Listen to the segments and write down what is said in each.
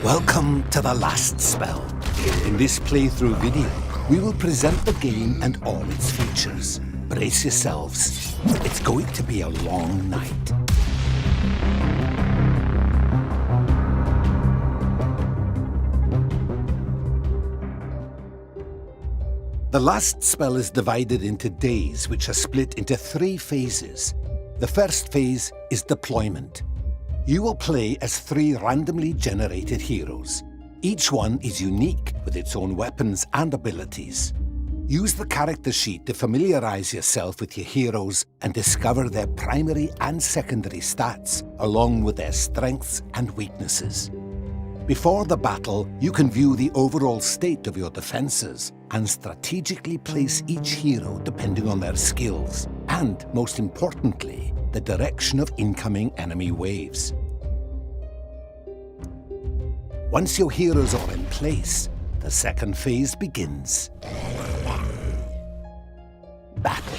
Welcome to the last spell. In this playthrough video, we will present the game and all its features. Brace yourselves. It's going to be a long night. The last spell is divided into days, which are split into 3 phases. The first phase is deployment. You will play as 3 randomly generated heroes. Each one is unique with its own weapons and abilities. Use the character sheet to familiarize yourself with your heroes and discover their primary and secondary stats, along with their strengths and weaknesses. Before the battle, you can view the overall state of your defenses and strategically place each hero depending on their skills and, most importantly, the direction of incoming enemy waves. Once your heroes are in place, the second phase begins. Battle.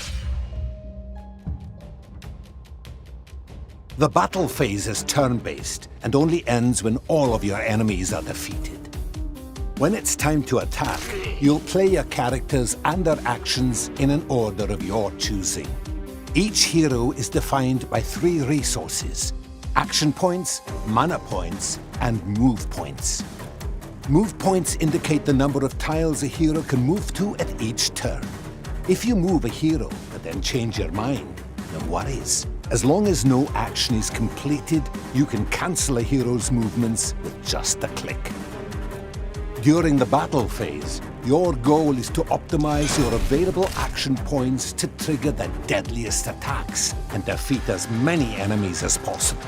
The battle phase is turn-based and only ends when all of your enemies are defeated. When it's time to attack, you'll play your characters and their actions in an order of your choosing. Each hero is defined by 3 resources: action points, mana points, and move points. Move points indicate the number of tiles a hero can move to at each turn. If you move a hero but then change your mind, no worries. As long as no action is completed, you can cancel a hero's movements with just a click. During the battle phase, your goal is to optimize your available action points to trigger the deadliest attacks and defeat as many enemies as possible.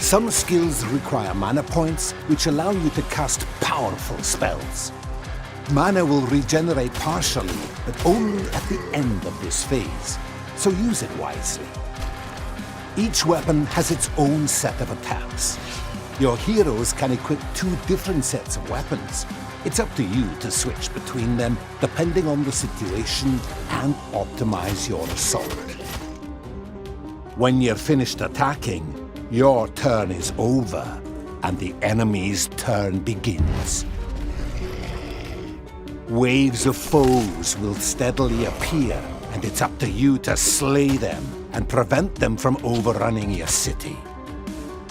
Some skills require mana points, which allow you to cast powerful spells. Mana will regenerate partially, but only at the end of this phase, so use it wisely. Each weapon has its own set of attacks. Your heroes can equip 2 different sets of weapons. It's up to you to switch between them depending on the situation and optimize your assault. When you're finished attacking, your turn is over and the enemy's turn begins. Waves of foes will steadily appear, and it's up to you to slay them and prevent them from overrunning your city.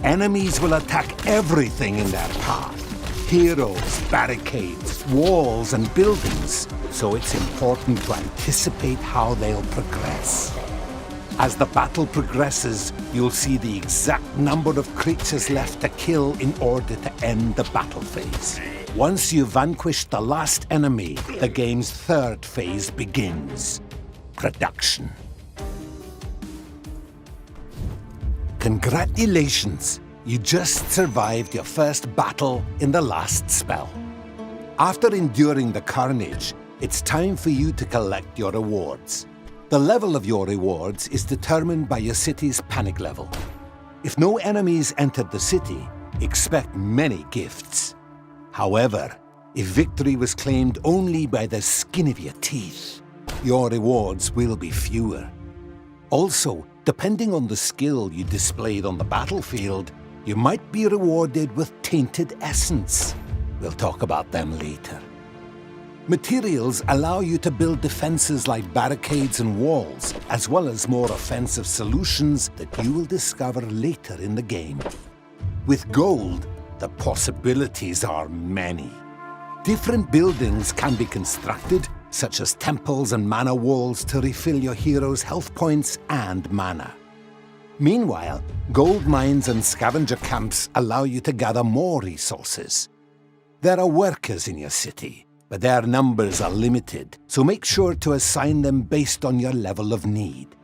Enemies will attack everything in their path: heroes, barricades, walls, and buildings, so it's important to anticipate how they'll progress. As the battle progresses, you'll see the exact number of creatures left to kill in order to end the battle phase. Once you've vanquished the last enemy, the game's 3rd phase begins: production. Congratulations! You just survived your first battle in the last spell. After enduring the carnage, it's time for you to collect your rewards. The level of your rewards is determined by your city's panic level. If no enemies entered the city, expect many gifts. However, if victory was claimed only by the skin of your teeth, your rewards will be fewer. Also, depending on the skill you displayed on the battlefield, you might be rewarded with tainted essence. We'll talk about them later. Materials allow you to build defenses like barricades and walls, as well as more offensive solutions that you will discover later in the game. With gold, the possibilities are many. Different buildings can be constructed, such as temples and mana walls, to refill your heroes' health points and mana. Meanwhile, gold mines and scavenger camps allow you to gather more resources. There are workers in your city, but their numbers are limited, so make sure to assign them based on your level of need.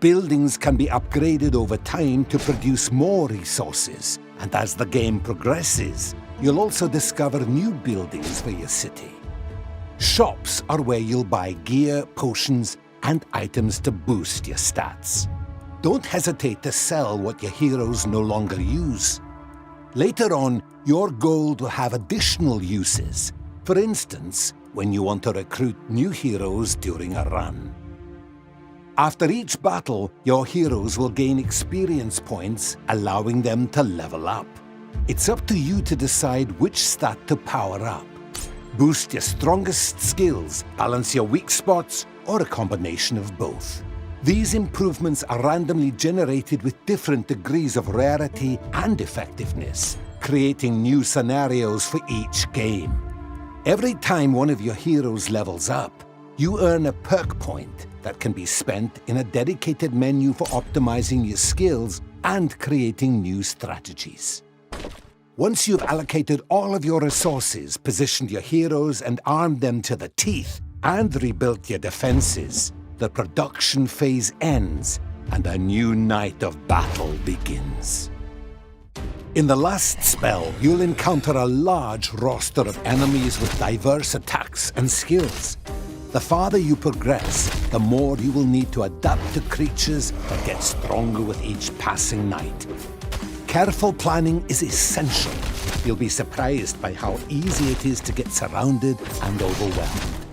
Buildings can be upgraded over time to produce more resources, and as the game progresses, you'll also discover new buildings for your city. Shops are where you'll buy gear, potions, and items to boost your stats. Don't hesitate to sell what your heroes no longer use. Later on, your gold will have additional uses. For instance, when you want to recruit new heroes during a run. After each battle, your heroes will gain experience points, allowing them to level up. It's up to you to decide which stat to power up. Boost your strongest skills, balance your weak spots, or a combination of both. These improvements are randomly generated with different degrees of rarity and effectiveness, creating new scenarios for each game. Every time one of your heroes levels up, you earn a perk point that can be spent in a dedicated menu for optimizing your skills and creating new strategies. Once you've allocated all of your resources, positioned your heroes and armed them to the teeth, and rebuilt your defenses, the production phase ends and a new night of battle begins. In the last spell, you'll encounter a large roster of enemies with diverse attacks and skills. The farther you progress, the more you will need to adapt to creatures that get stronger with each passing night. Careful planning is essential. You'll be surprised by how easy it is to get surrounded and overwhelmed.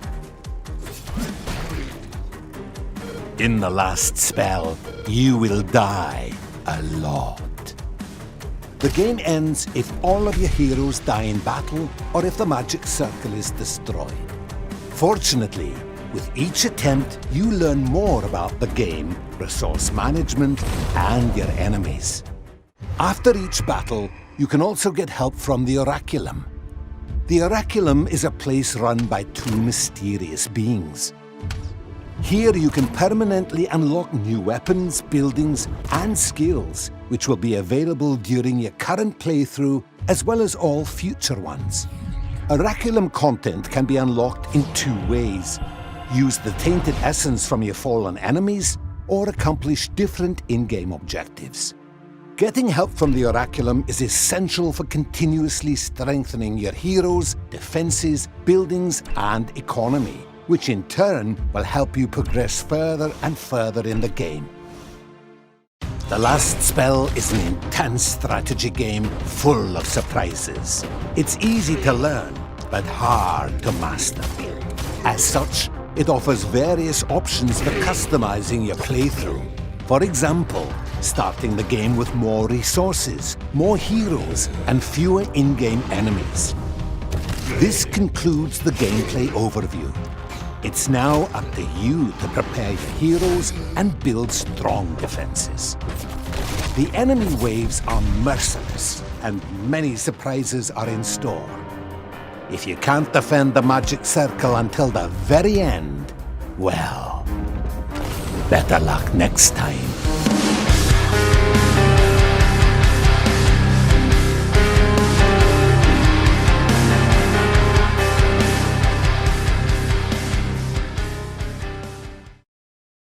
In the last spell, you will die a lot. The game ends if all of your heroes die in battle or if the magic circle is destroyed. Fortunately, with each attempt, you learn more about the game, resource management, and your enemies. After each battle, you can also get help from the Oraculum. The Oraculum is a place run by two mysterious beings. Here you can permanently unlock new weapons, buildings, and skills, which will be available during your current playthrough as well as all future ones. Oraculum content can be unlocked in two ways. Use the tainted essence from your fallen enemies, or accomplish different in-game objectives. Getting help from the Oraculum is essential for continuously strengthening your heroes, defenses, buildings, and economy, which in turn will help you progress further and further in the game. The last spell is an intense strategy game full of surprises. It's easy to learn, but hard to master. As such, it offers various options for customizing your playthrough. For example, starting the game with more resources, more heroes, and fewer in-game enemies. This concludes the gameplay overview. It's now up to you to prepare your heroes and build strong defenses. The enemy waves are merciless, and many surprises are in store. If you can't defend the magic circle until the very end, well, better luck next time.